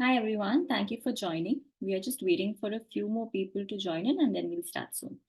Hi everyone, thank you for joining. We are just waiting for a few more people to join in and then we'll start soon.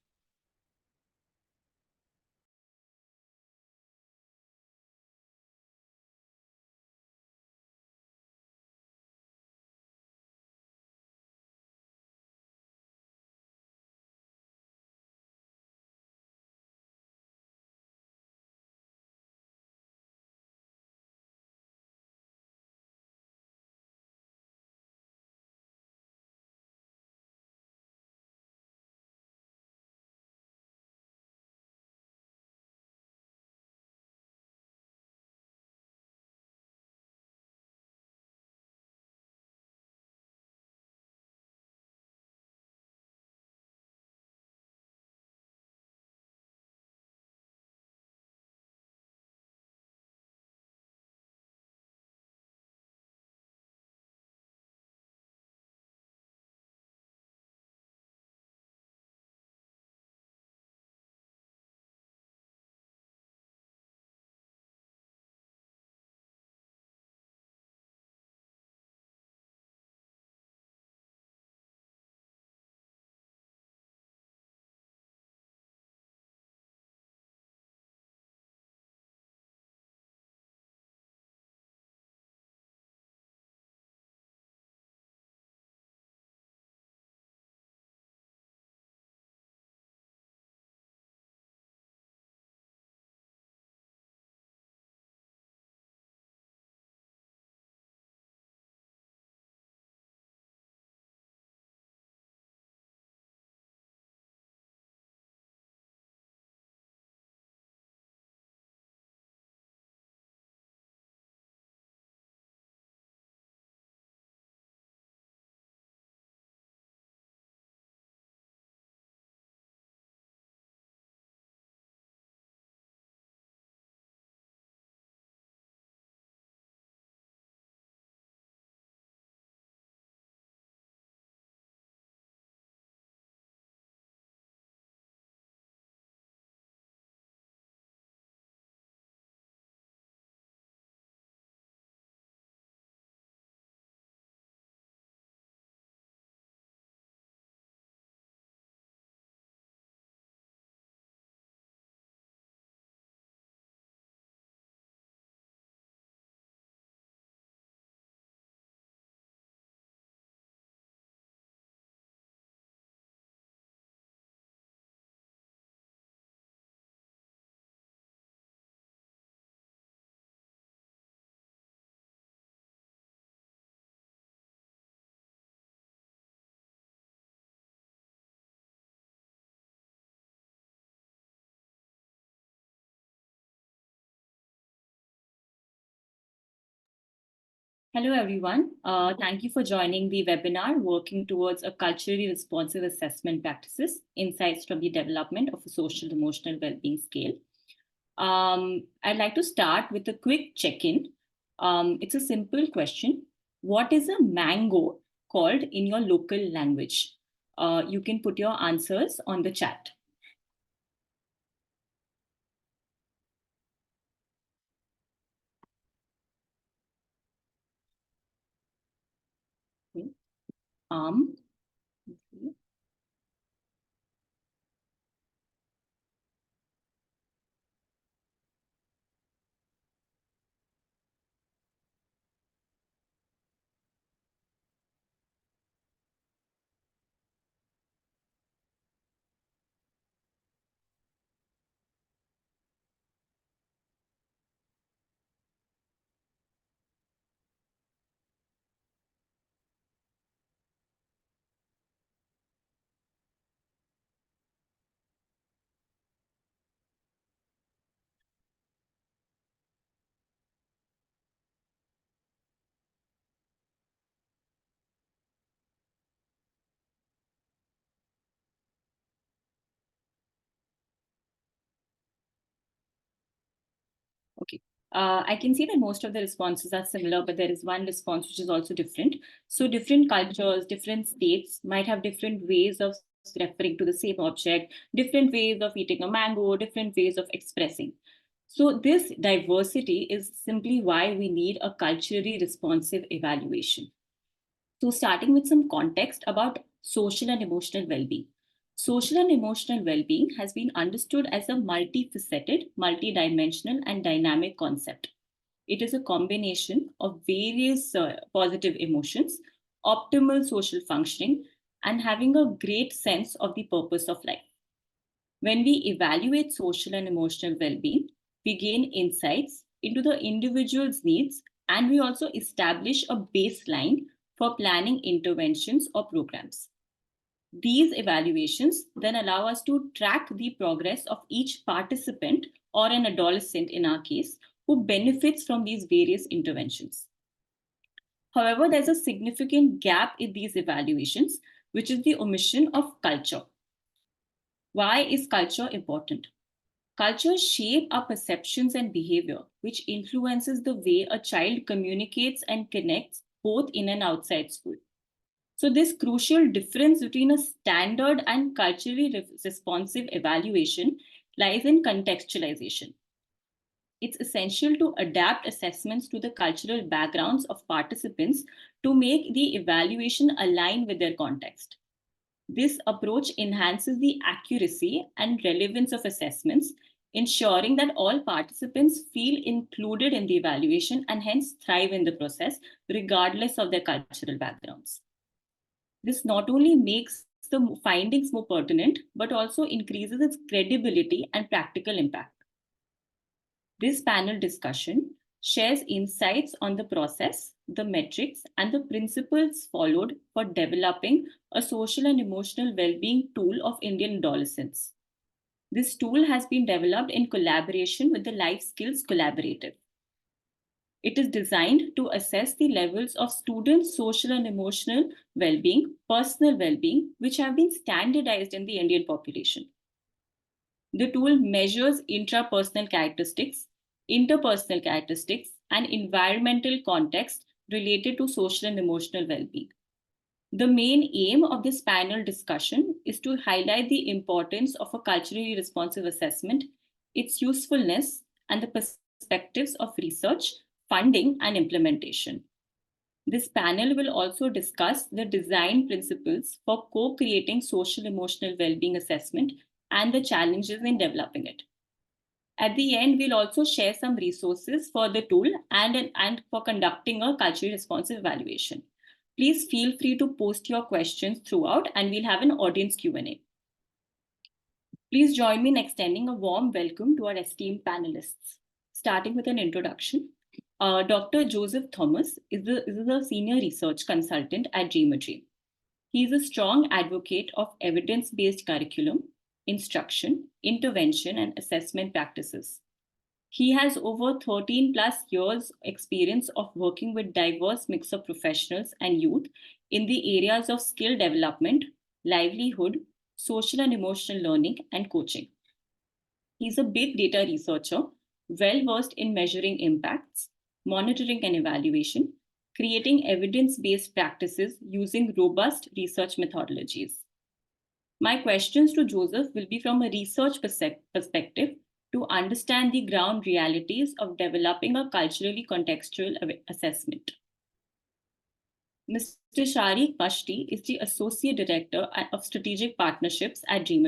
Hello everyone, thank you for joining the webinar working towards a culturally responsive assessment practices, insights from the development of a social emotional well-being scale. I'd like to start with a quick check-in. It's a simple question. What is a mango called in your local language? You can put your answers on the chat. Okay. Um, okay. Okay. I can see that most of the responses are similar, but there is one response which is also different. So different cultures, different states might have different ways of referring to the same object, different ways of eating a mango, different ways of expressing. So this diversity is simply why we need a culturally responsive evaluation. So, starting with some context about social and emotional well being. Social and emotional well being has been understood as a multifaceted, multidimensional, and dynamic concept. It is a combination of various positive emotions, optimal social functioning, and having a great sense of the purpose of life. When we evaluate social and emotional well being, we gain insights into the individual's needs, and we also establish a baseline for planning interventions or programs. These evaluations then allow us to track the progress of each participant, or an adolescent in our case, who benefits from these various interventions. However, there's a significant gap in these evaluations, which is the omission of culture. Why is culture important? Culture shape our perceptions and behavior, which influences the way a child communicates and connects both in and outside school. So, this crucial difference between a standard and culturally responsive evaluation lies in contextualization. It's essential to adapt assessments to the cultural backgrounds of participants to make the evaluation align with their context. This approach enhances the accuracy and relevance of assessments, ensuring that all participants feel included in the evaluation and hence thrive in the process, regardless of their cultural backgrounds. This not only makes the findings more pertinent, but also increases its credibility and practical impact. This panel discussion shares insights on the process, the metrics, and the principles followed for developing a social and emotional well-being tool of Indian adolescents. This tool has been developed in collaboration with the Life Skills Collaborative. It is designed to assess the levels of students' social and emotional well-being, personal well-being, which have been standardized in the Indian population. The tool measures intrapersonal characteristics, interpersonal characteristics, and environmental context related to social and emotional well-being. The main aim of this panel discussion is to highlight the importance of a culturally responsive assessment, its usefulness, and the perspectives of research, funding, and implementation. This panel will also discuss the design principles for co-creating social emotional well-being assessment and the challenges in developing it. At the end, we'll also share some resources for the tool and for conducting a culturally responsive evaluation. Please feel free to post your questions throughout, and we'll have an audience Q&A. Please join me in extending a warm welcome to our esteemed panelists. Starting with an introduction, Dr. Joseph Thomas is a senior research consultant at Dream. He is a strong advocate of evidence-based curriculum, instruction, intervention, and assessment practices. He has over 13 plus years experience of working with diverse mix of professionals and youth in the areas of skill development, livelihood, social and emotional learning, and coaching. He's a big data researcher, well versed in measuring impacts, monitoring and evaluation, creating evidence-based practices using robust research methodologies. My questions to Joseph will be from a research perspective to understand the ground realities of developing a culturally contextual assessment. Mr. Sharique Mashhadi is the Associate Director of Strategic Partnerships at Dream.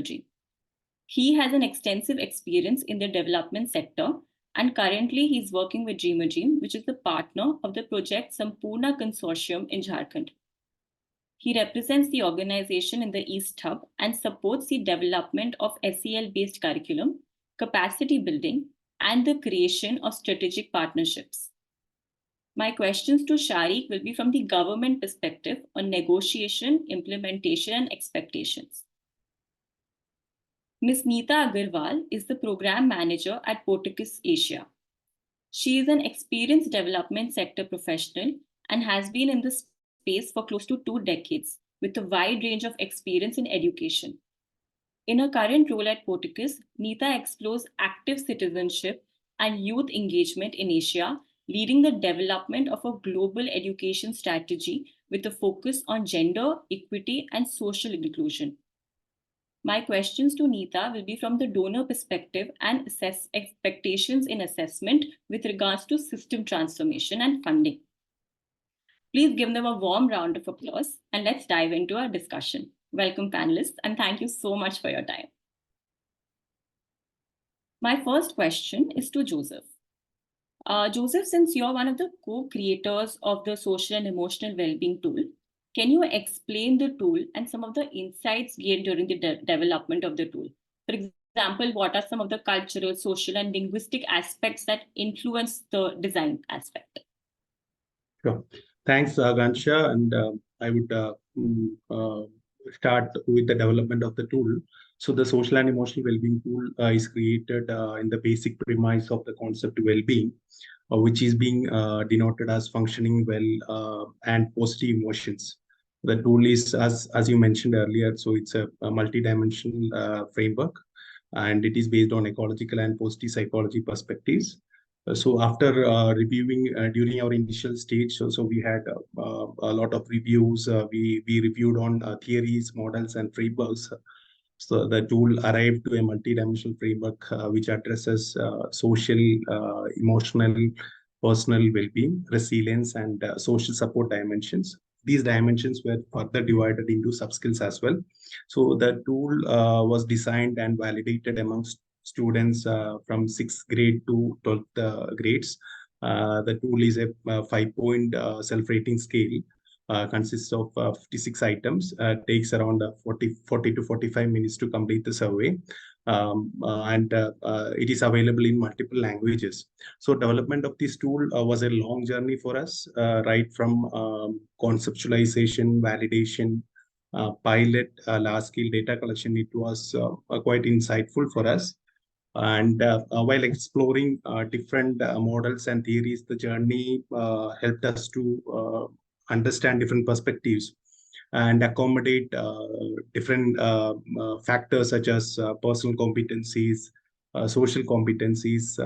He has an extensive experience in the development sector, and currently he's working with Dream, which is the partner of the Project Sampurna Consortium in Jharkhand. He represents the organization in the East Hub and supports the development of SEL-based curriculum, capacity building, and the creation of strategic partnerships. My questions to Sharique will be from the government perspective on negotiation, implementation, and expectations. Ms. Nita Agarwal is the program manager at Porticus Asia. She is an experienced development sector professional and has been in this space for close to 2 decades with a wide range of experience in education. In her current role at Porticus, Nita explores active citizenship and youth engagement in Asia, leading the development of a global education strategy with a focus on gender, equity, and social inclusion. My questions to Nita will be from the donor perspective and assess expectations in assessment with regards to system transformation and funding. Please give them a warm round of applause and let's dive into our discussion. Welcome, panelists, and thank you so much for your time. My first question is to Joseph. Joseph, since you're one of the co-creators of the social and emotional well-being tool, can you explain the tool and some of the insights gained during the development of the tool? For example, what are some of the cultural, social, and linguistic aspects that influence the design aspect? Sure. Thanks, Gansha. And I would start with the development of the tool. So the social and emotional well-being tool is created in the basic premise of the concept well-being, which is being denoted as functioning well and positive emotions. The tool is, as you mentioned earlier, so it's a multi-dimensional framework, and it is based on ecological and positive psychology perspectives. So after reviewing during our initial stage, so we had a lot of reviews. We reviewed on theories, models, and frameworks. So the tool arrived to a multi-dimensional framework which addresses social, emotional, personal well-being, resilience, and social support dimensions. These dimensions were further divided into subskills as well. So the tool was designed and validated amongst students from 6th grade to 12th grades. The tool is a 5-point self-rating scale, consists of 56 items, takes around 40 to 45 minutes to complete the survey. And it is available in multiple languages. So development of this tool was a long journey for us, right from conceptualization, validation, pilot, large-scale data collection. It was quite insightful for us. And while exploring different models and theories, the journey helped us to understand different perspectives and accommodate different factors such as personal competencies, social competencies,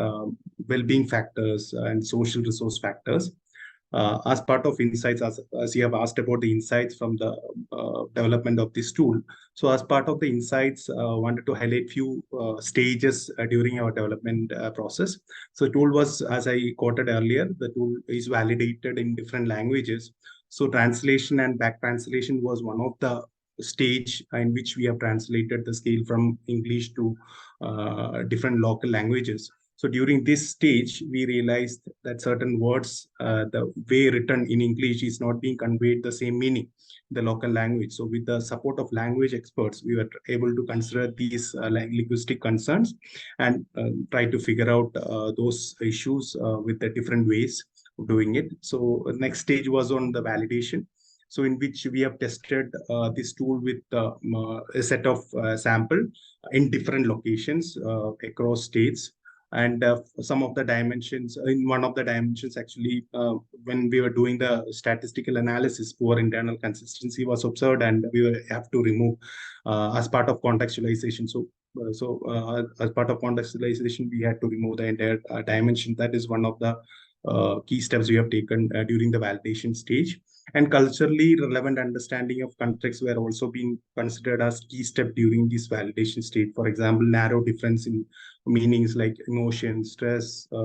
well-being factors, and social resource factors. As part of insights, as you have asked about the insights from the development of this tool. So as part of the insights, wanted to highlight few stages during our development process. So the tool was, as I quoted earlier, the tool is validated in different languages. So translation and back translation was one of the stage in which we have translated the scale from English to different local languages. So during this stage, we realized that certain words, the way written in English is not being conveyed the same meaning in the local language. So with the support of language experts, we were able to consider these linguistic concerns and try to figure out those issues with the different ways of doing it. So next stage was on the validation. So in which we have tested this tool with a set of sample in different locations across states. And some of the dimensions, in one of the dimensions actually, when we were doing the statistical analysis, poor internal consistency was observed, and we have to remove as part of contextualization. As part of contextualization, we had to remove the entire dimension. That is one of the key steps we have taken during the validation stage. And culturally relevant understanding of context were also being considered as key step during this validation stage. For example, narrow difference in meanings like emotion, stress. We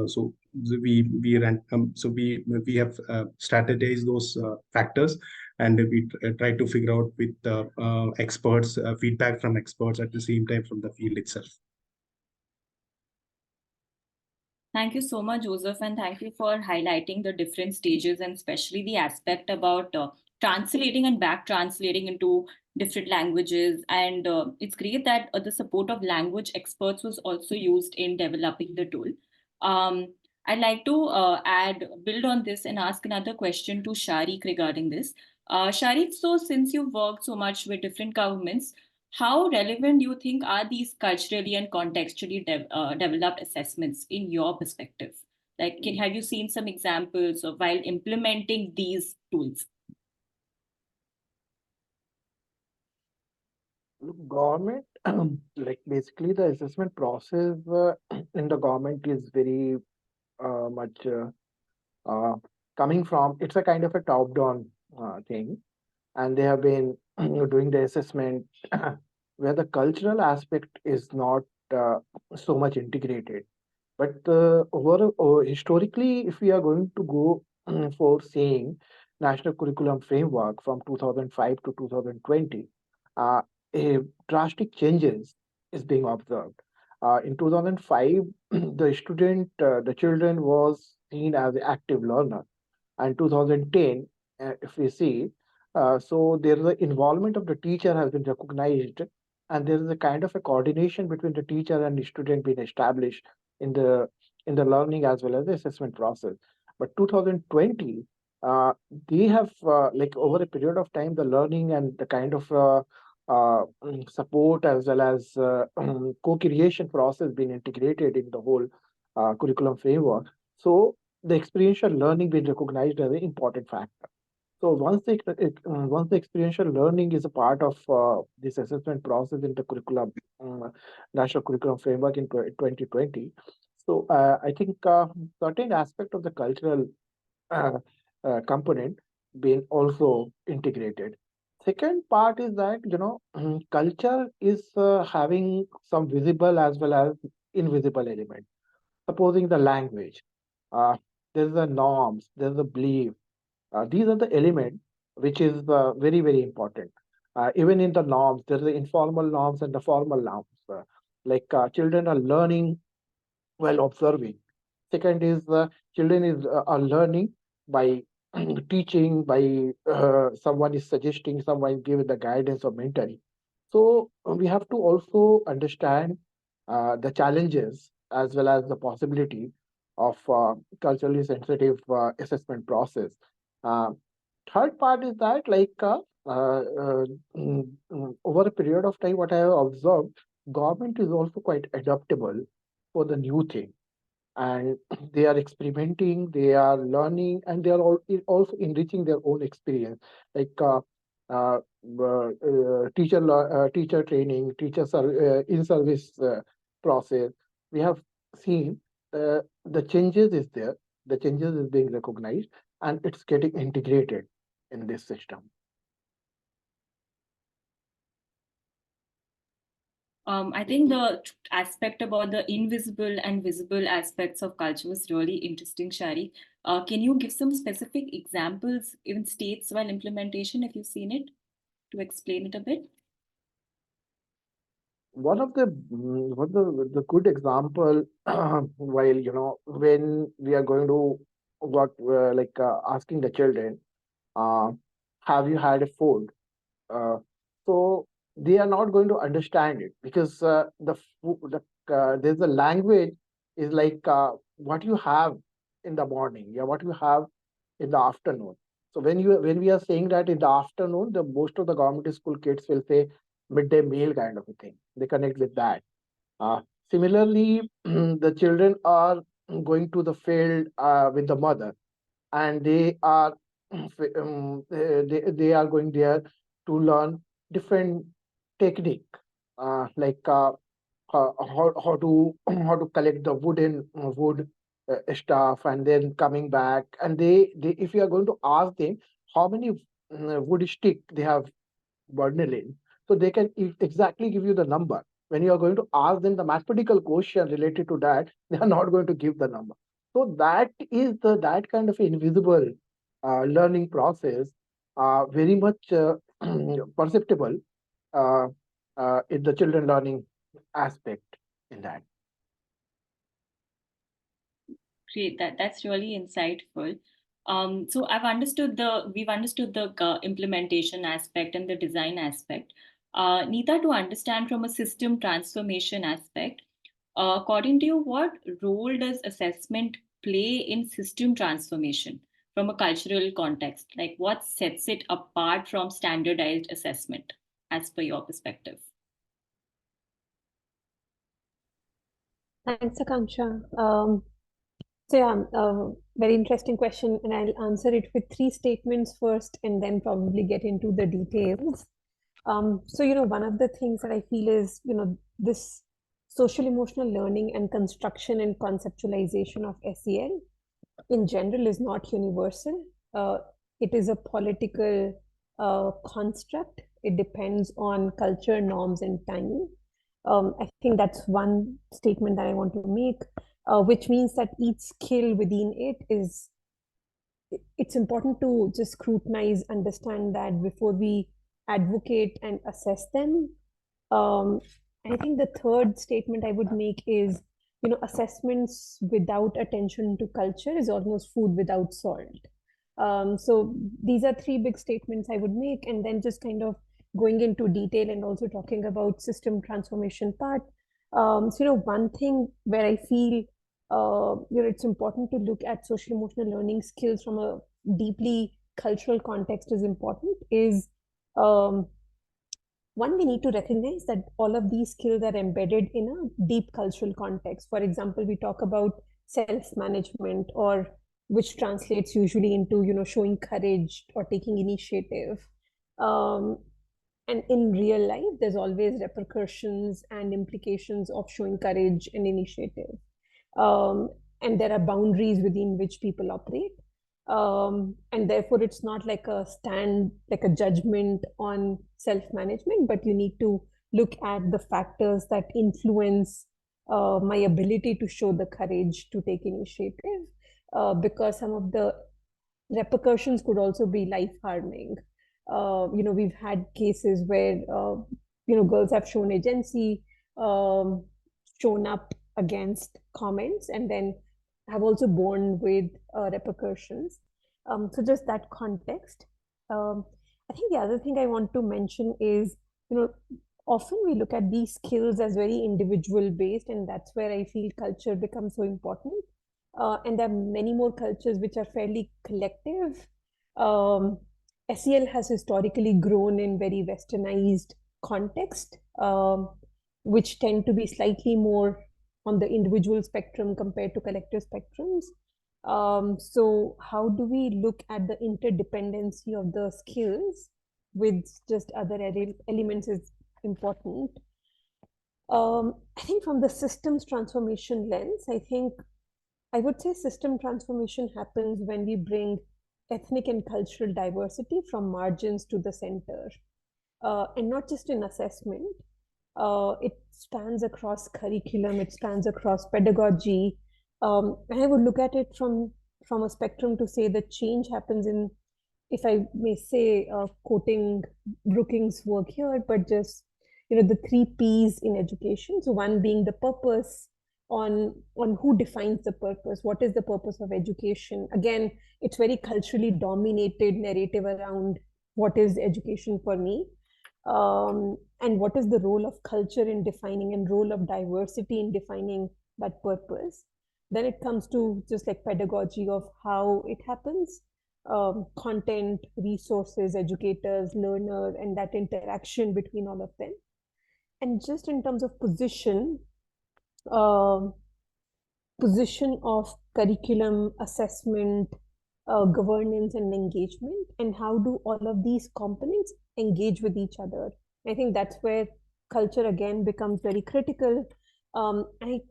have strategized those factors, and we try to figure out with experts, feedback from experts at the same time from the field itself. Thank you so much, Joseph, and thank you for highlighting the different stages and especially the aspect about translating and back translating into different languages. And it's great that the support of language experts was also used in developing the tool. I'd like to build on this and ask another question to Sharique regarding this. Sharique, so since you've worked so much with different governments, how relevant do you think are these culturally and contextually developed assessments in your perspective? Like, have you seen some examples of while implementing these tools? Government, like basically the assessment process in the government is very much coming from, it's a kind of a top-down thing, and they have been doing the assessment where the cultural aspect is not so much integrated. But historically, if we are going to go for saying, National Curriculum Framework from 2005 to 2020, a drastic changes is being observed. In 2005, the children was seen as an active learner, and 2010, if we see, so there is the involvement of the teacher has been recognized, and there is a kind of a coordination between the teacher and the student being established in the learning as well as the assessment process. But 2020, uh, they have like over a period of time, the learning and the kind of support as well as co-creation process being integrated in the whole curriculum framework. So the experiential learning being recognized as an important factor. So once the experiential learning is a part of this assessment process in the curriculum, national curriculum framework in 2020, so I think certain aspect of the cultural uh, component being also integrated. Second part is that culture is having some visible as well as invisible element. Supposing the language, uh, there's the norms, there's the belief. These are the elements which is very very important. Even in the norms, there are the informal norms and the formal norms. Children are learning while observing. Second is children are learning by teaching, by someone is suggesting, someone giving the guidance or mentoring. So we have to also understand the challenges as well as the possibility of culturally sensitive assessment process. Uh, Third part is that over a period of time, what I have observed, government is also quite adaptable for the new thing, and they are experimenting, they are learning, and they are also enriching their own experience, like uh, teacher training, in service process. We have seen the changes is there, the changes is being recognized, and it's getting integrated in this system. I think the aspect about the invisible and visible aspects of culture was really interesting, Shari. Can you give some specific examples, even states while implementation, if you've seen it, to explain it a bit? One of the good example, while when we are going to work asking the children, uh, have you had a food? So they are not going to understand it because there's a language is like what you have in the morning, yeah, what you have in the afternoon. So when we are saying that in the afternoon, the most of the government school kids will say midday meal kind of a thing. They connect with that. Uh, Similarly, the children are going to the field with the mother, and they are they are going there to learn different technique, how to how to collect the wood stuff, and then coming back, and they if you are going to ask them how many wood stick they have bundle in, so they can exactly give you the number. When you are going to ask them the mathematical question related to that, they are not going to give the number. So that is that kind of invisible learning process, very much perceptible uh, in the children learning aspect in that. Great, that's really insightful. So we've understood the implementation aspect and the design aspect. Nita, to understand from a system transformation aspect, according to you, what role does assessment play in system transformation from a cultural context? Like, what sets it apart from standardized assessment, as per your perspective? Thanks, Akanksha. Very interesting question, and I'll answer it with three statements first, and then probably get into the details. One of the things that I feel is, this social emotional learning and construction and conceptualization of SEL in general is not universal. It is a political construct. It depends on culture, norms, and timing. I think that's one statement that I want to make, which means that each skill within it is it's important to just scrutinize, understand that before we advocate and assess them. I think the third statement I would make is, assessments without attention to culture is almost food without salt. So these are three big statements I would make, and then just kind of going into detail and also talking about system transformation part. So, one thing where I feel, it's important to look at social emotional learning skills from a deeply cultural context is important is, one, we need to recognize that all of these skills are embedded in a deep cultural context. For example, we talk about self-management, or which translates usually into, showing courage or taking initiative. Um, and in real life, there's always repercussions and implications of showing courage and initiative. Um, and there are boundaries within which people operate. And therefore, it's not like a judgment on self-management, but you need to look at the factors that influence my ability to show the courage to take initiative, because some of the repercussions could also be life-harming. We've had cases where girls have shown agency, shown up against comments, and then have also borne with repercussions. So just that context. I think the other thing I want to mention is, often we look at these skills as very individual based, and that's where I feel culture becomes so important. And there are many more cultures which are fairly collective. Um, SEL has historically grown in very westernized context, which tend to be slightly more on the individual spectrum compared to collective spectrums. So how do we look at the interdependency of the skills with just other elements is important. I think from the systems transformation lens, I would say system transformation happens when we bring ethnic and cultural diversity from margins to the center, and not just in assessment. It spans across curriculum, it spans across pedagogy. And I would look at it from a spectrum to say that change happens in, if I may say, quoting Brookings' work here, but just, the three P's in education. So one being the purpose, on who defines the purpose, what is the purpose of education. Again, it's very culturally dominated narrative around what is education for me, and what is the role of culture in defining, and role of diversity in defining that purpose. Then it comes to just like pedagogy of how it happens, content, resources, educators, learner, and that interaction between all of them. And just in terms of position, um, position of curriculum, assessment, governance, and engagement, and how do all of these components engage with each other. I think that's where culture again becomes very critical. I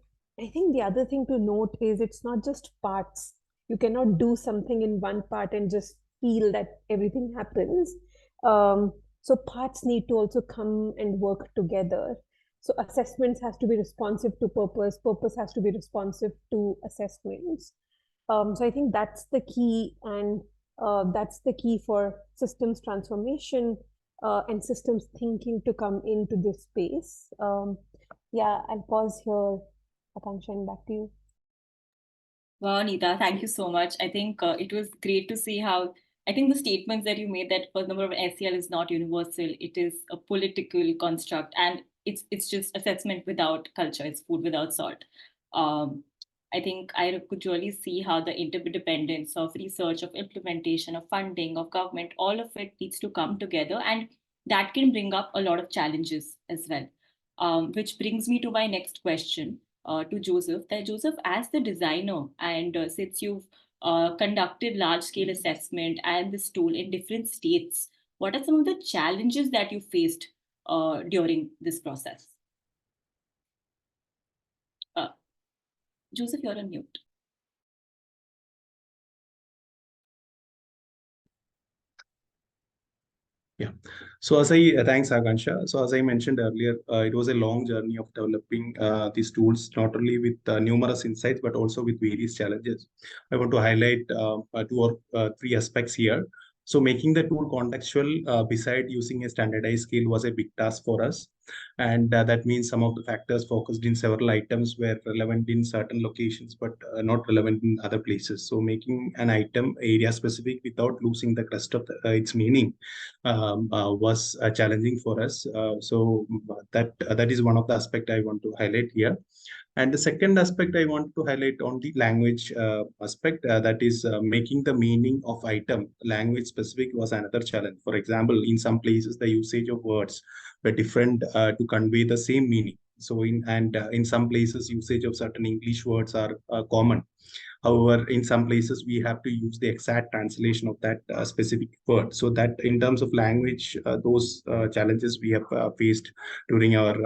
think the other thing to note is it's not just parts. You cannot do something in one part and just feel that everything happens. So parts need to also come and work together. So assessments has to be responsive to purpose. Purpose has to be responsive to assessments. So I think that's the key, and that's the key for systems transformation and systems thinking to come into this space. Yeah, I'll pause here, Akanksha, and back to you. Wow, Nita, thank you so much. I think it was great to see how, I think the statements that you made, that first number of SEL is not universal, it is a political construct, and it's just assessment without culture, it's food without salt. I think I could really see how the interdependence of research, of implementation, of funding, of government, all of it needs to come together, and that can bring up a lot of challenges as well. Which brings me to my next question to Joseph. That Joseph, as the designer, and since you've conducted large-scale assessment and this tool in different states, what are some of the challenges that you faced during this process? Joseph, you're on mute. Yeah. So thanks Akansha. So as I mentioned earlier, it was a long journey of developing these tools, not only with numerous insights, but also with various challenges. I want to highlight two or three aspects here. So making the tool contextual beside using a standardized scale was a big task for us. And that means some of the factors focused in several items were relevant in certain locations, but not relevant in other places. So making an item area specific without losing the crust of its meaning was challenging for us. So that is one of the aspect I want to highlight here. And the second aspect I want to highlight on the language aspect, that is making the meaning of item language specific was another challenge. For example, in some places, the usage of words were different to convey the same meaning. So in some places, usage of certain English words are common. However, in some places, we have to use the exact translation of that specific word. So that in terms of language, those challenges we have faced during our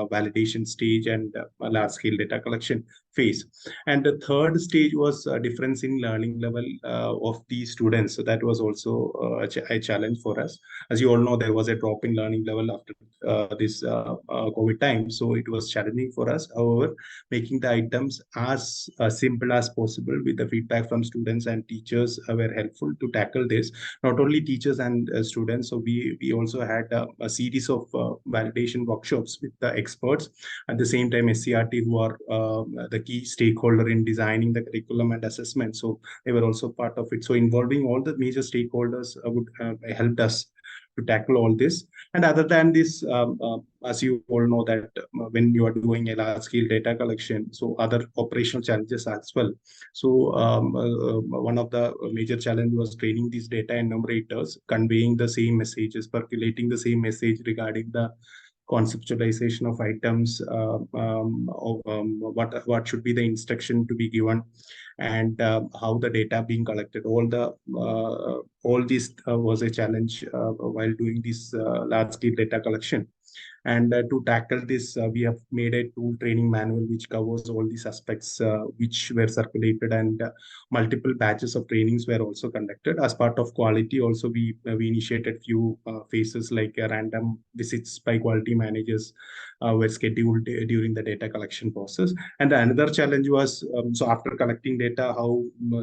validation stage and large-scale data collection phase. And the third stage was a difference in learning level of the students. So that was also a challenge for us. As you all know, there was a drop in learning level after this COVID time. So it was challenging for us. However, making the items as simple as possible with the feedback from students and teachers were helpful to tackle this. Not only teachers and students, so we also had a series of validation workshops with the experts. At the same time, SCRT, who are the key stakeholder in designing the curriculum and assessment, so they were also part of it. So involving all the major stakeholders would helped us to tackle all this. And other than this, as you all know that when you are doing a large scale data collection, so other operational challenges as well. So one of the major challenge was training these data enumerators, conveying the same messages, percolating the same message regarding the conceptualization of items, what should be the instruction to be given, and how the data being collected. All this was a challenge while doing this large scale data collection. And to tackle this, we have made a tool training manual which covers all these aspects, which were circulated, and multiple batches of trainings were also conducted. As part of quality, also we initiated few phases like random visits by quality managers were scheduled during the data collection process. And another challenge was, so after collecting data,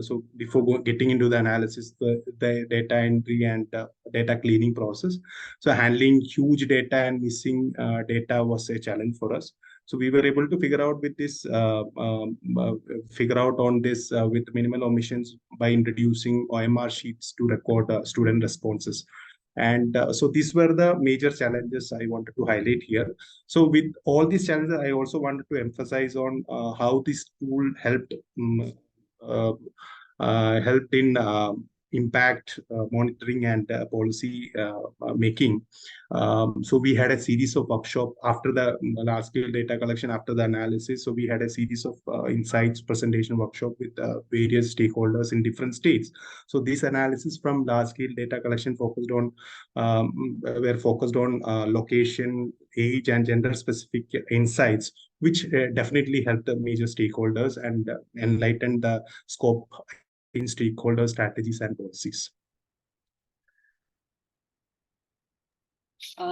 so before getting into the analysis, the data entry and data cleaning process. So handling huge data and missing data was a challenge for us. So we were able to figure out on this with minimal omissions by introducing OMR sheets to record student responses. And so these were the major challenges I wanted to highlight here. So with all these challenges, I also wanted to emphasize on how this tool uh, helped in impact monitoring and policy making. So we had a series of workshop after the large scale data collection, after the analysis. So we had a series of insights presentation workshop with various stakeholders in different states. So this analysis from large scale data collection were focused on location, age, and gender specific insights, which definitely helped the major stakeholders and enlightened the scope in stakeholder strategies and policies.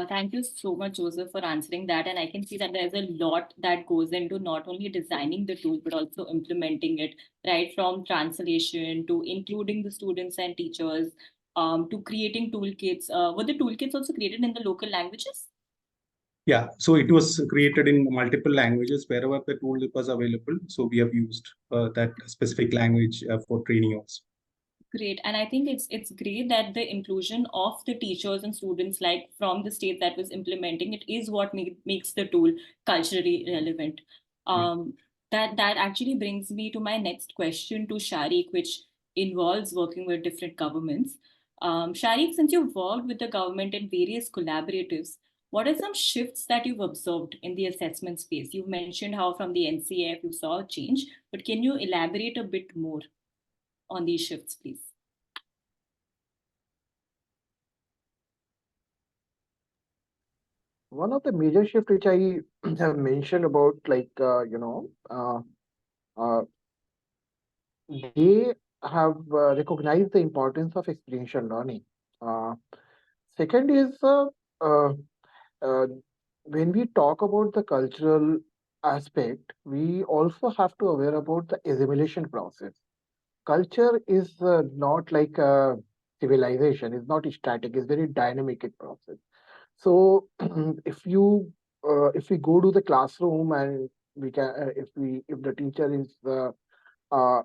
Thank you so much, Joseph, for answering that. And I can see that there's a lot that goes into not only designing the tool, but also implementing it, right? From translation to including the students and teachers, to creating toolkits. Were the toolkits also created in the local languages? Yeah, so it was created in multiple languages wherever the tool was available. So we have used that specific language for training also. Great. And I think it's great that the inclusion of the teachers and students, like from the state that was implementing it, is what makes the tool culturally relevant. That actually brings me to my next question to Sharique, which involves working with different governments. Sharique, since you've worked with the government in various collaboratives, what are some shifts that you've observed in the assessment space? You've mentioned how from the NCF you saw a change, but can you elaborate a bit more on these shifts, please? One of the major shift which I have mentioned about, like, they have recognized the importance of experiential learning. Second is uh, when we talk about the cultural aspect, we also have to aware about the assimilation process. Culture is not like a civilization; it's not static; it's very dynamic in process. So if we go to the classroom and we can if the teacher is uh,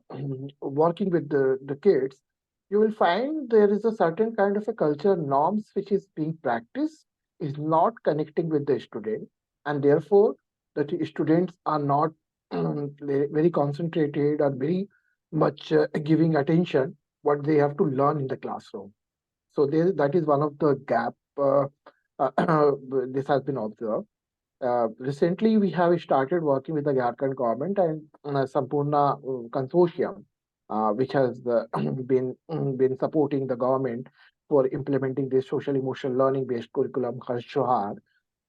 working with the kids, you will find there is a certain kind of a culture norms which is being practiced is not connecting with the student, and therefore the students are not very concentrated or very much giving attention what they have to learn in the classroom. So that is one of the gap this has been observed. Recently, we have started working with the Jharkhand government and Sampurna Consortium, which has been supporting the government for implementing this social emotional learning based curriculum, Harsh Johar.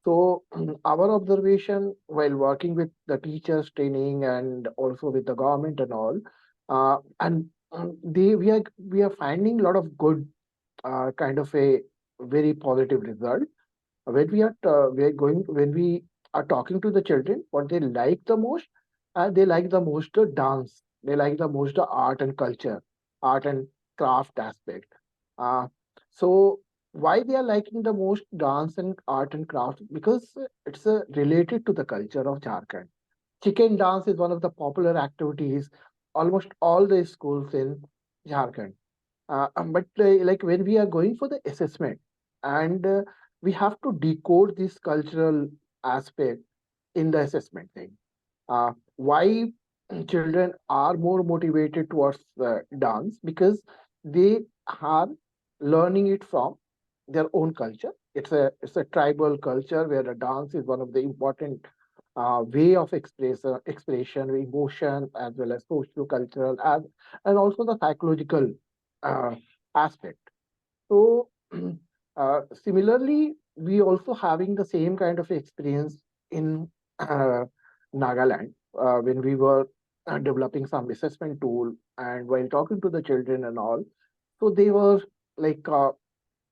So our observation while working with the teachers training and also with the government and all, and we are finding a lot of good kind of a very positive result when we are talking to the children what they like the most. They like the most the dance, they like the most the art and culture, art and craft aspect. Uh, so why they are liking the most dance and art and craft? Because it's related to the culture of Jharkhand. Chicken dance is one of the popular activities almost all the schools in Jharkhand. But like when we are going for the assessment and we have to decode this cultural aspect in the assessment thing. Why children are more motivated towards dance? Because they are learning it from their own culture. It's a tribal culture where the dance is one of the important way of expression, emotion, as well as social cultural, as and also the psychological uh, aspect. So similarly, we also having the same kind of experience in uh, Nagaland when we were developing some assessment tool, and while talking to the children and all, so they were like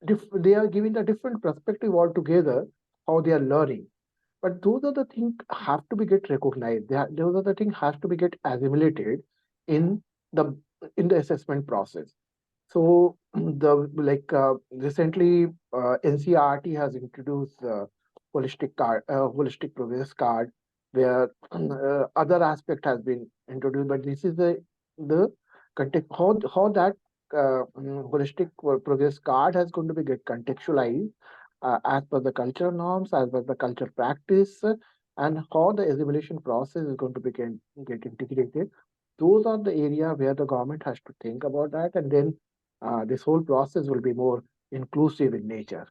they are giving a different perspective altogether how they are learning. But those are the things have to be get recognized. Those are the things have to be get assimilated in the in the assessment process. So the recently NCRT has introduced holistic progress card, where other aspect has been introduced. But this is the context how that holistic progress card has going to be get contextualized as per the cultural norms, as per the culture practice, and how the assimilation process is going to be get integrated. Those are the area where the government has to think about that, and then this whole process will be more inclusive in nature.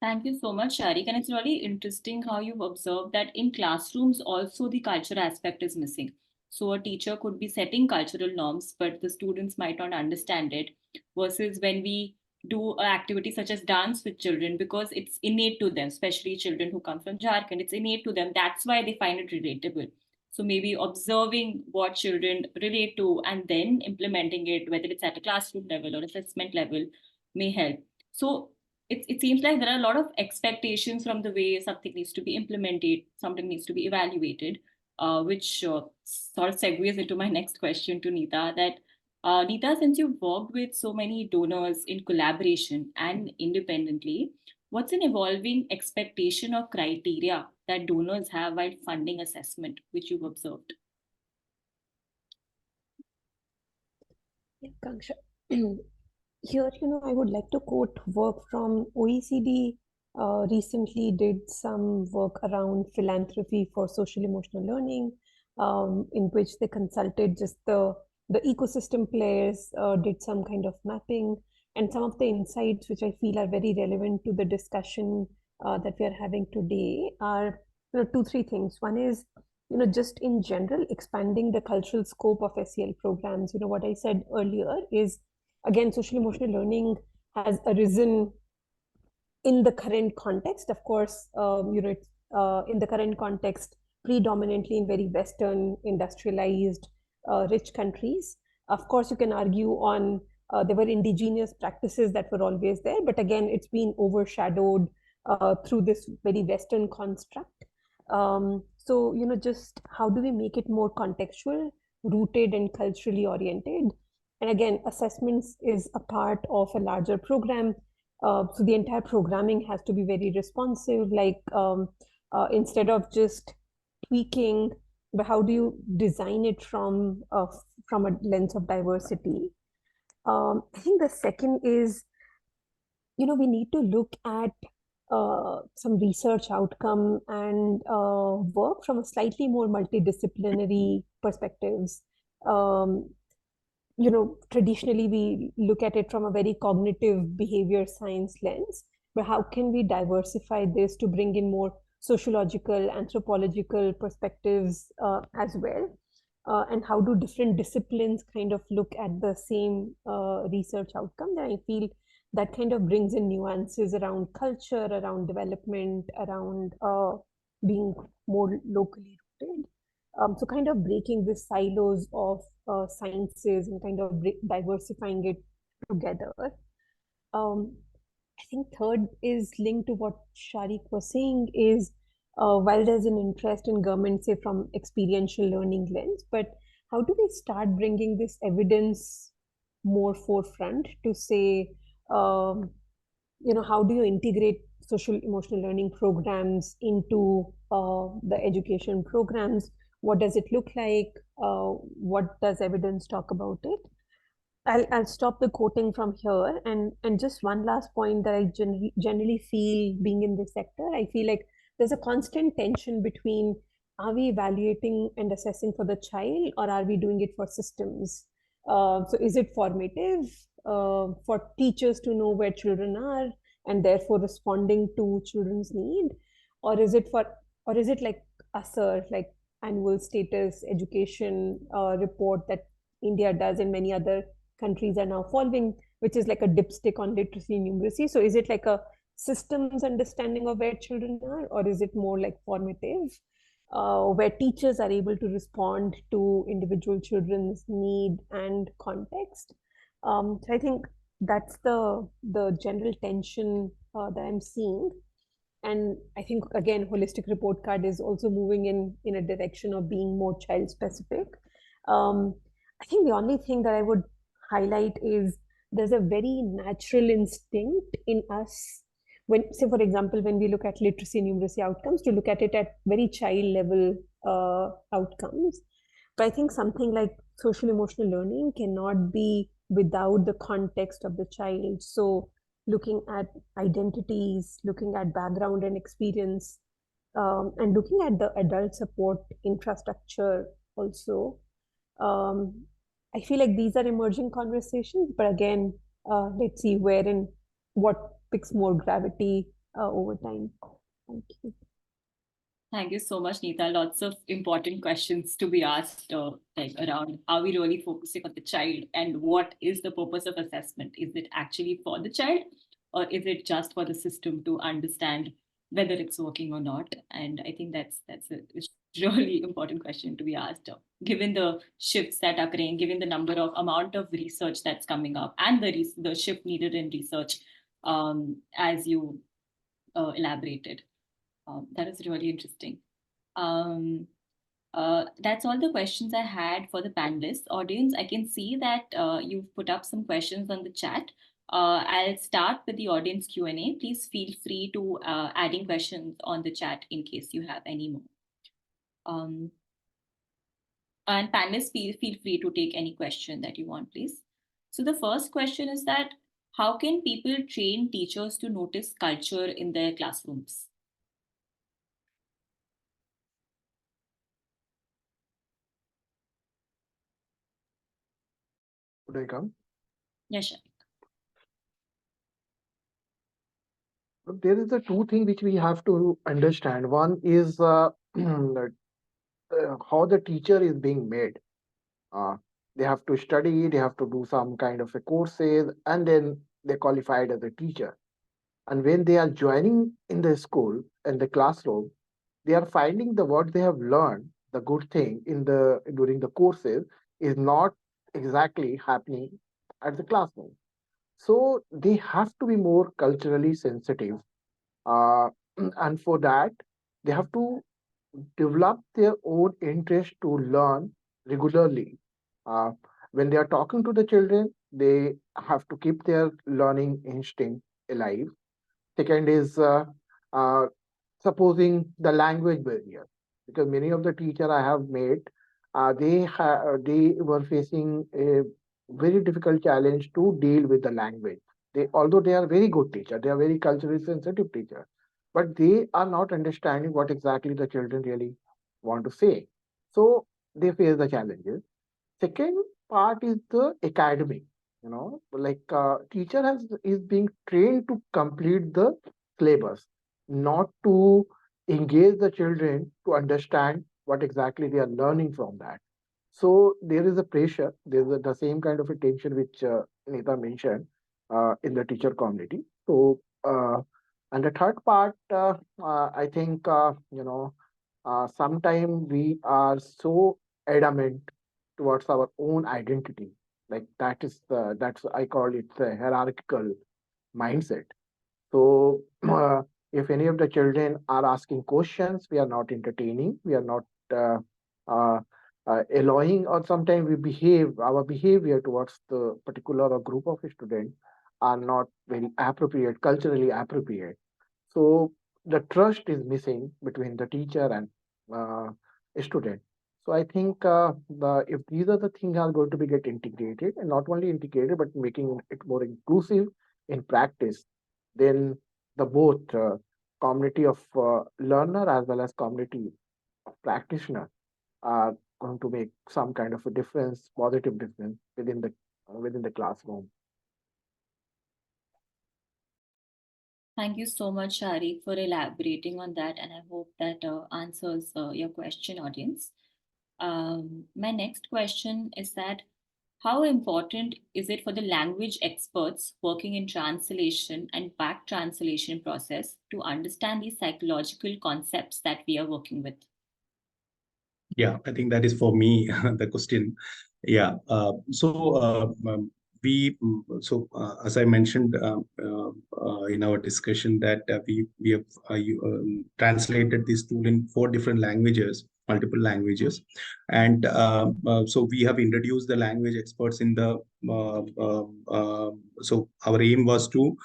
Thank you so much, Sharique. And it's really interesting how you've observed that in classrooms also the culture aspect is missing. So a teacher could be setting cultural norms, but the students might not understand it. Versus when we do an activity such as dance with children, because it's innate to them, especially children who come from Jharkhand, it's innate to them. That's why they find it relatable. So maybe observing what children relate to and then implementing it, whether it's at a classroom level or assessment level, may help. So it seems like there are a lot of expectations from the way something needs to be implemented, something needs to be evaluated, which sort of segues into my next question to Nita. That Nita, since you've worked with so many donors in collaboration and independently, what's an evolving expectation or criteria that donors have while funding assessment, which you've observed? Yeah, Kanksha. Here, I would like to quote work from OECD. Recently did some work around philanthropy for social emotional learning, in which they consulted just the ecosystem players, did some kind of mapping, and some of the insights which I feel are very relevant to the discussion that we are having today are two, three things. One is just in general expanding the cultural scope of SEL programs. What I said earlier is, again, social emotional learning has arisen in the current context. Of course, it's in the current context predominantly in very Western industrialized rich countries. Of course, you can argue on There were indigenous practices that were always there, but again, it's been overshadowed through this very Western construct. So, just how do we make it more contextual, rooted, and culturally oriented? And again, assessments is a part of a larger program. So the entire programming has to be very responsive, like instead of just tweaking, but how do you design it from a lens of diversity? I think the second is, we need to look at some research outcome and work from a slightly more multidisciplinary perspectives. Um, Traditionally we look at it from a very cognitive behavior science lens, but how can we diversify this to bring in more sociological, anthropological perspectives as well? And how do different disciplines kind of look at the same research outcome? And I feel that kind of brings in nuances around culture, around development, around being more locally rooted. So kind of breaking the silos of sciences and kind of diversifying it together. I think third is linked to what Sharique was saying is while there's an interest in government, say from experiential learning lens, but how do we start bringing this evidence more forefront to say, how do you integrate social emotional learning programs into the education programs? What does it look like? What does evidence talk about it? I'll stop the quoting from here, and just one last point that I generally feel being in this sector, I feel like there's a constant tension between, are we evaluating and assessing for the child, or are we doing it for systems? So is it formative for teachers to know where children are and therefore responding to children's need, or is it like ASER, like annual status education report that India does and many other countries are now following, which is like a dipstick on literacy and numeracy? So is it like a systems understanding of where children are, or is it more like formative, where teachers are able to respond to individual children's need and context? So I think that's the general tension that I'm seeing. And I think again, holistic report card is also moving in a direction of being more child specific. I think the only thing that I would highlight is there's a very natural instinct in us when, say, for example, when we look at literacy and numeracy outcomes, to look at it at very child level outcomes. But I think something like social emotional learning cannot be without the context of the child. So looking at identities, looking at background and experience, and looking at the adult support infrastructure also. I feel like these are emerging conversations, but again, let's see where and what picks more gravity over time. Thank you. Thank you so much, Nita. Lots of important questions to be asked, like around, are we really focusing on the child, and what is the purpose of assessment? Is it actually for the child, or is it just for the system to understand whether it's working or not? And I think that's a really important question to be asked, given the shifts that are occurring, given the amount of research that's coming up, and the shift needed in research, as you elaborated. That is really interesting. That's all the questions I had for the panelists. Audience, I can see that you've put up some questions on the chat. I'll start with the audience Q&A. Please feel free to adding questions on the chat in case you have any more. And panelists, feel free to take any question that you want, please. So the first question is that, how can people train teachers to notice culture in their classrooms? Could I come? Yes, sure. There is the two things which we have to understand. One is how the teacher is being made. They have to study, they have to do some kind of a courses, and then they're qualified as a teacher. And when they are joining in the school and the classroom, they are finding the what they have learned, the good thing in the during the courses is not exactly happening at the classroom. So they have to be more culturally sensitive, and for that, they have to develop their own interest to learn regularly. Uh, when they are talking to the children, they have to keep their learning instinct alive. Second is uh, supposing the language barrier, because many of the teacher I have met, they were facing a very difficult challenge to deal with the language. They, although they are very good teacher, they are very culturally sensitive teacher, but they are not understanding what exactly the children really want to say. So they face the challenges. Second part is the academic. Like teacher has is being trained to complete the syllabus, not to engage the children to understand what exactly they are learning from that. So there is a pressure. There's the same kind of a tension which Nita mentioned in the teacher community. So and the third part, I think sometimes we are so adamant towards our own identity. Like that's I call it the hierarchical mindset. So if any of the children are asking questions, we are not entertaining, we are not uh, uh, allowing, or sometimes our behavior towards the particular or group of students are not very appropriate, culturally appropriate. So the trust is missing between the teacher and uh, student. So I think if these are the things are going to be get integrated, and not only integrated but making it more inclusive in practice, then the both community of learner as well as community of practitioner are going to make some kind of a difference, positive difference within the classroom. Thank you so much, Shari, for elaborating on that, and I hope that answers your question, audience. My next question is that how important is it for the language experts working in translation and back translation process to understand these psychological concepts that we are working with? Yeah, I think that is for me the question. Yeah. As I mentioned in our discussion that we have translated this tool in 4 different languages, multiple languages, and so we have introduced the language experts in the. So our aim was to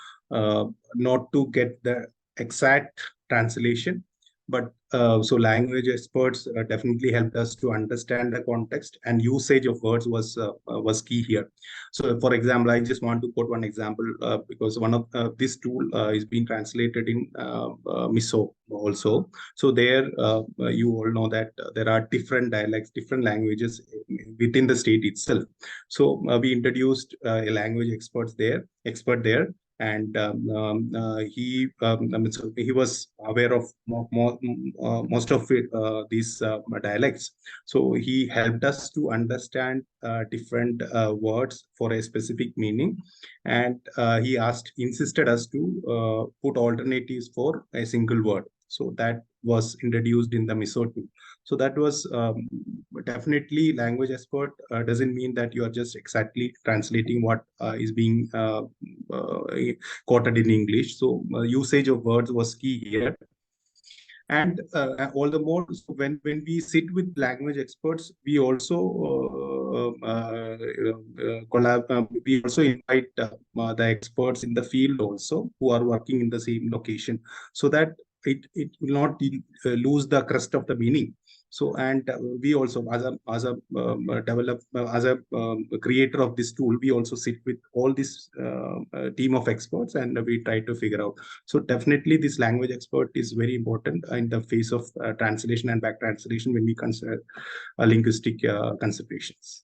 not to get the exact translation, but so language experts definitely helped us to understand the context, and usage of words was key here. So for example, I just want to quote one example because one of this tool is being translated in Miso also. So there you all know that there are different dialects, different languages within the state itself. So we introduced a language expert there, and he was aware of most of these dialects. So he helped us to understand different words for a specific meaning, and he insisted us to put alternatives for a single word. So that was introduced in the Miso tool. So that was definitely language expert doesn't mean that you are just exactly translating what is being quoted in English. So usage of words was key here. And all the more, so when we sit with language experts, we also we also invite the experts in the field also who are working in the same location, so that it will not lose the crust of the meaning. So, and we also, as a creator of this tool, we also sit with all this team of experts, and we try to figure out. So definitely this language expert is very important in the face of translation and back translation when we consider linguistic considerations.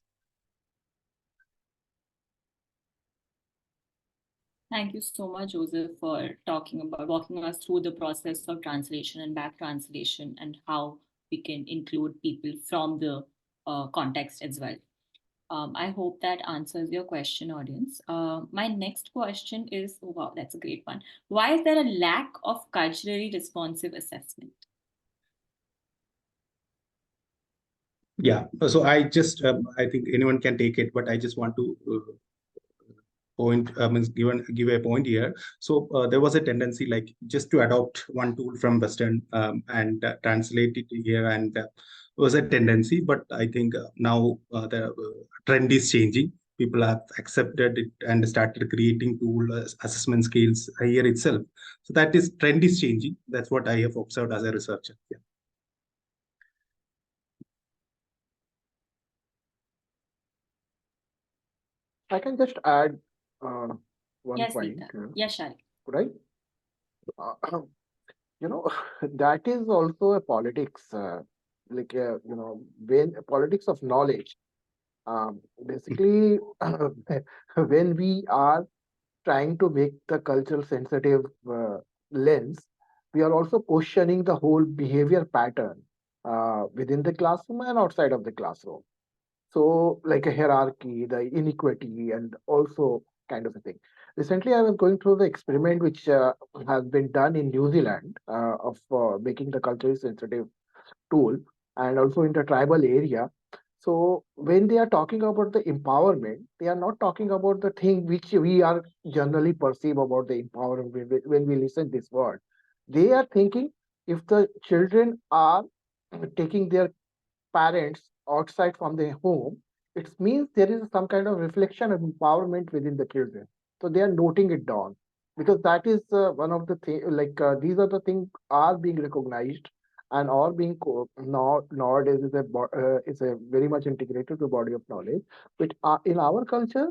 Thank you so much, Joseph, for walking us through the process of translation and back translation and how we can include people from the context as well. I hope that answers your question, audience. My next question is, oh, wow, that's a great one. Why is there a lack of culturally responsive assessment? Yeah, so I think anyone can take it, but I just want to point, give a point here. So there was a tendency like just to adopt one tool from Western and translate it here, and was a tendency. But I think now the trend is changing. People have accepted it and started creating tool assessment scales here itself. So that is trend is changing. That's what I have observed as a researcher. Yeah. I can just add one Yes, point. Nita. Yes, Sharique. Right? That is also a politics, when politics of knowledge. Basically, when we are trying to make the cultural sensitive lens, we are also questioning the whole behavior pattern within the classroom and outside of the classroom. So, like a hierarchy, the inequity, and also kind of a thing. Recently, I was going through the experiment which has been done in New Zealand of making the culturally sensitive tool, and also in the tribal area. So when they are talking about the empowerment, they are not talking about the thing which we are generally perceive about the empowerment when we listen this word. They are thinking if the children are taking their parents outside from their home, it means there is some kind of reflection of empowerment within the children. So they are noting it down because that is one of the things. These are the things are being recognized and are being nowadays is a very much integrated to body of knowledge. But in our culture,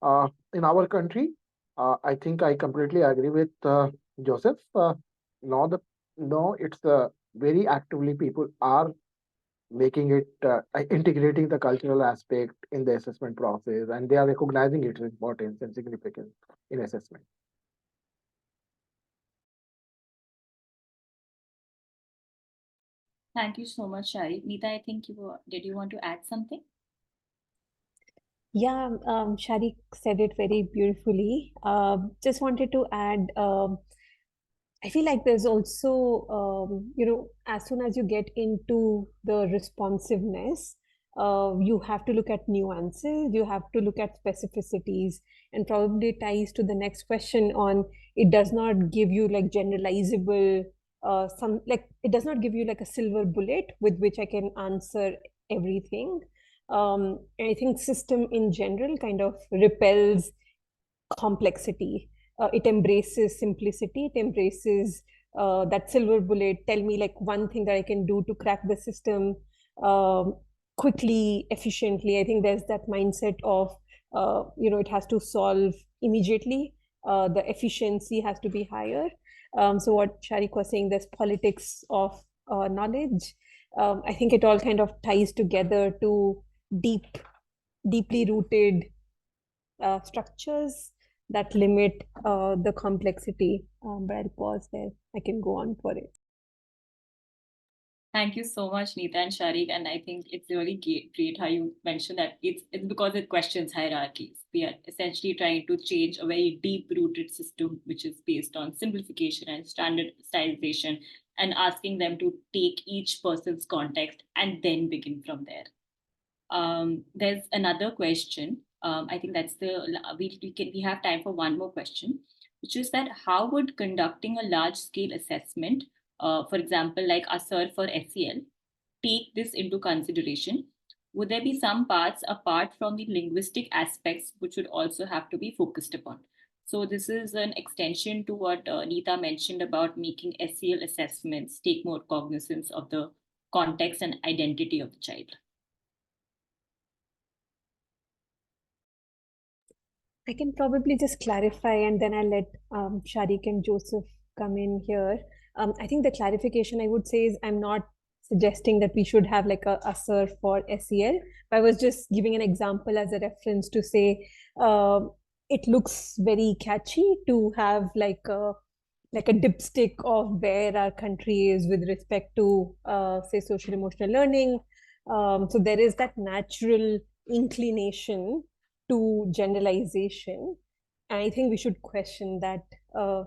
in our country, I think I completely agree with Joseph. Now the no, it's very actively people are making it integrating the cultural aspect in the assessment process, and they are recognizing its importance and significance in assessment. Thank you so much, Sharique. Nita, I think did you want to add something? Yeah, Sharique said it very beautifully. Just wanted to add, I feel like there's also, as soon as you get into the responsiveness, you have to look at nuances, you have to look at specificities, and probably ties to the next question on it does not give you like generalizable, it does not give you like a silver bullet with which I can answer everything. And I think system in general kind of repels complexity. It embraces simplicity. It embraces that silver bullet. Tell me like one thing that I can do to crack the system quickly, efficiently. I think there's that mindset of it has to solve immediately. The efficiency has to be higher. So what Sharique was saying, there's politics of knowledge. I think it all kind of ties together to deeply rooted structures that limit the complexity. But I'll pause there. I can go on for it. Thank you so much, Nita and Sharique. And I think it's really great how you mentioned that it's because it questions hierarchies. We are essentially trying to change a very deep-rooted system, which is based on simplification and standardization, and asking them to take each person's context and then begin from there. There's another question. I think that's we have time for one more question, which is that how would conducting a large-scale assessment, for example, like ASER for SEL, take this into consideration? Would there be some parts apart from the linguistic aspects which would also have to be focused upon? So this is an extension to what Nita mentioned about making SEL assessments take more cognizance of the context and identity of the child. I can probably just clarify and then I'll let Sharique and Joseph come in here. I think the clarification I would say is I'm not suggesting that we should have like a ASER for SEL. I was just giving an example as a reference to say it looks very catchy to have like a dipstick of where our country is with respect to say social emotional learning. So there is that natural inclination to generalization. And I think we should question that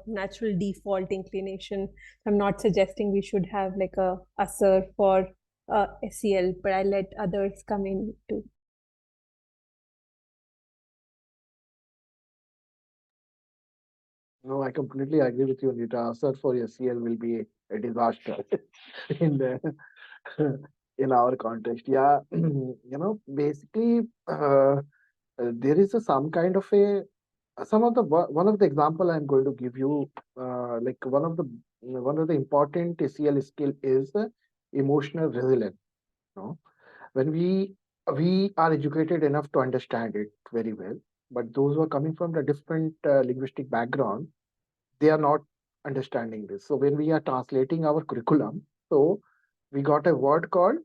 natural default inclination. I'm not suggesting we should have like a ASER for SEL, but I'll let others come in too. No, I completely agree with you, Nita. Search for SEL will be a disaster in the in our context. Yeah, basically, there is some kind of a some of the one of the example I'm going to give you. Like one of the important SEL skill is emotional resilience. No, when we are educated enough to understand it very well, but those who are coming from the different linguistic background, they are not understanding this. So when we are translating our curriculum, so we got a word called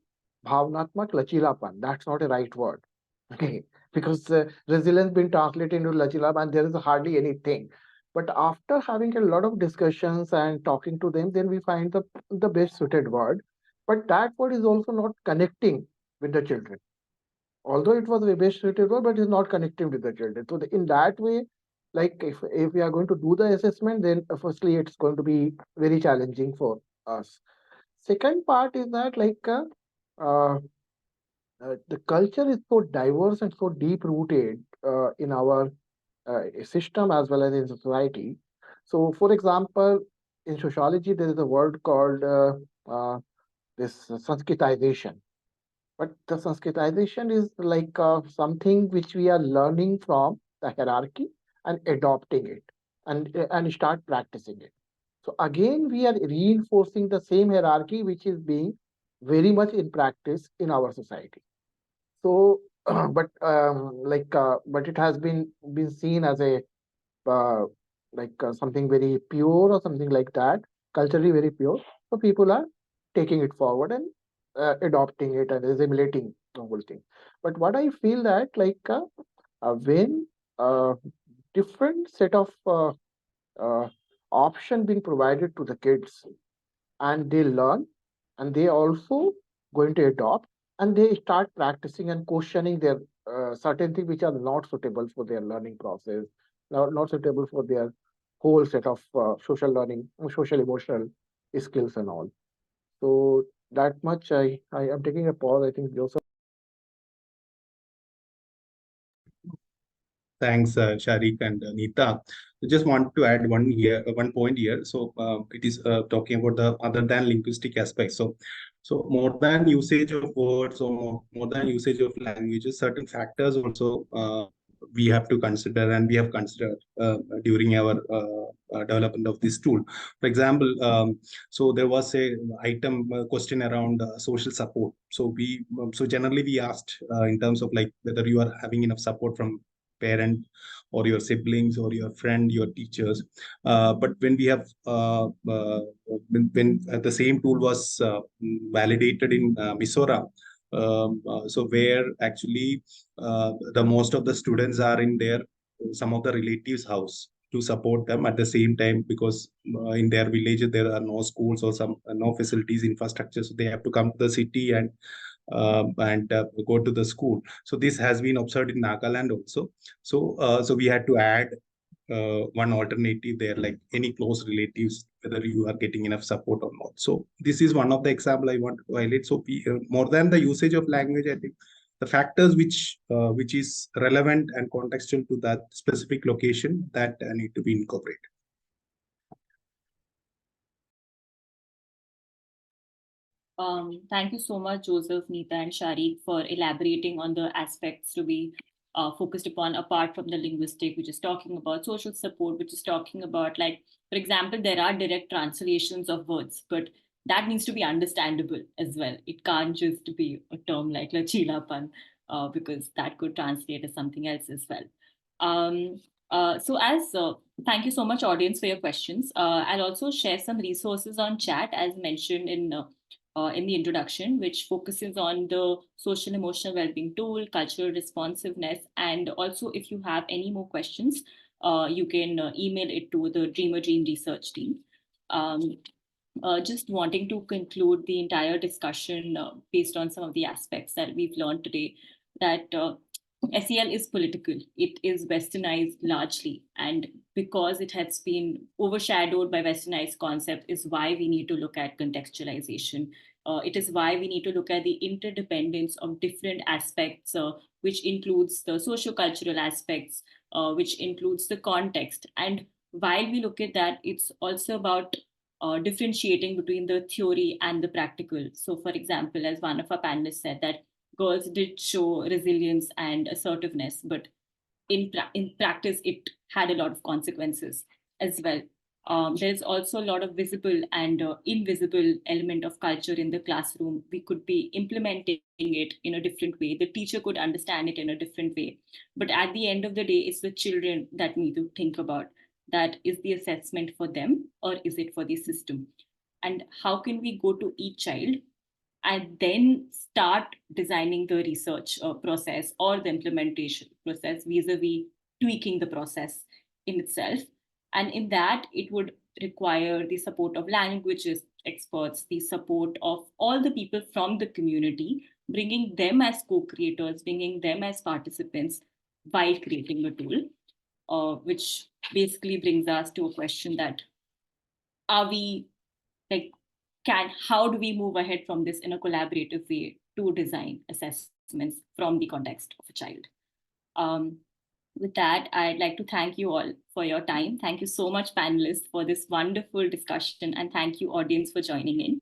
bhavnatmak lachilapan. That's not a right word. Okay, because resilience been translated into lachilapan, there is hardly anything. But after having a lot of discussions and talking to them, then we find the best suited word. But that word is also not connecting with the children, although it was a best suitable, but it's not connecting with the children. So in that way, like if we are going to do the assessment, then firstly it's going to be very challenging for us. Second part is that uh, the culture is so diverse and so deep rooted in our system as well as in society. So, for example, in sociology, there is a word called this Sanskritization. But the Sanskritization is like something which we are learning from the hierarchy and adopting it and start practicing it. So again, we are reinforcing the same hierarchy which is being very much in practice in our society. So, but it has been seen as a uh, something very pure or something like that, culturally very pure. So people are taking it forward and adopting it and assimilating the whole thing. But what I feel that when uh, different set of uh, option being provided to the kids and they learn and they also going to adopt and they start practicing and questioning their certain things which are not suitable for their learning process, not suitable for their whole set of social learning, social emotional skills and all. So that much I am taking a pause. I think Joseph. Thanks, Sharique and Nita. I just want to add one point here. So it is talking about the other than linguistic aspects. So more than usage of words or more than usage of languages, certain factors also we have to consider and we have considered during our development of this tool. For example, so there was a item question around social support. So generally we asked in terms of like whether you are having enough support from parent or your siblings or your friend, your teachers. But when we have when the same tool was validated in Mizoram, so where actually the most of the students are in their some of the relatives' house to support them at the same time, because in their village there are no schools or some no facilities infrastructure, so they have to come to the city and go to the school. So this has been observed in Nagaland also. So we had to add one alternative there, like any close relatives, whether you are getting enough support or not. So this is one of the example I want to highlight. So more than the usage of language, I think the factors which is relevant and contextual to that specific location that need to be incorporated. Thank you so much, Joseph, Nita, and Sharique, for elaborating on the aspects to be focused upon apart from the linguistic, which is talking about social support, which is talking about, like, for example, there are direct translations of words, but that needs to be understandable as well. It can't just be a term like lachilapan, because that could translate as something else as well. Um, Thank you so much, audience, for your questions. I'll also share some resources on chat, as mentioned in the introduction, which focuses on the social emotional well-being tool, cultural responsiveness, and also if you have any more questions, you can email it to the Dreamer Dream research team. Just wanting to conclude the entire discussion based on some of the aspects that we've learned today, that SEL is political. It is westernized largely. And because it has been overshadowed by westernized concept is why we need to look at contextualization. It is why we need to look at the interdependence of different aspects, which includes the socio-cultural aspects, which includes the context. And while we look at that, it's also about differentiating between the theory and the practical. So, for example, as one of our panelists said, that girls did show resilience and assertiveness, but in practice, it had a lot of consequences as well. There's also a lot of visible and invisible element of culture in the classroom. We could be implementing it in a different way. The teacher could understand it in a different way. But at the end of the day, it's the children that need to think about that, is the assessment for them or is it for the system? And how can we go to each child and then start designing the research process or the implementation process vis-a-vis tweaking the process in itself. And in that, it would require the support of languages experts, the support of all the people from the community, bringing them as co-creators, bringing them as participants while creating a tool, which basically brings us to a question that, are we like, how do we move ahead from this in a collaborative way to design assessments from the context of a child? With that, I'd like to thank you all for your time. Thank you so much, panelists, for this wonderful discussion, and thank you, audience, for joining in.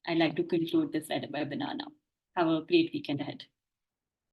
I'd like to conclude this webinar now. Have a great weekend ahead.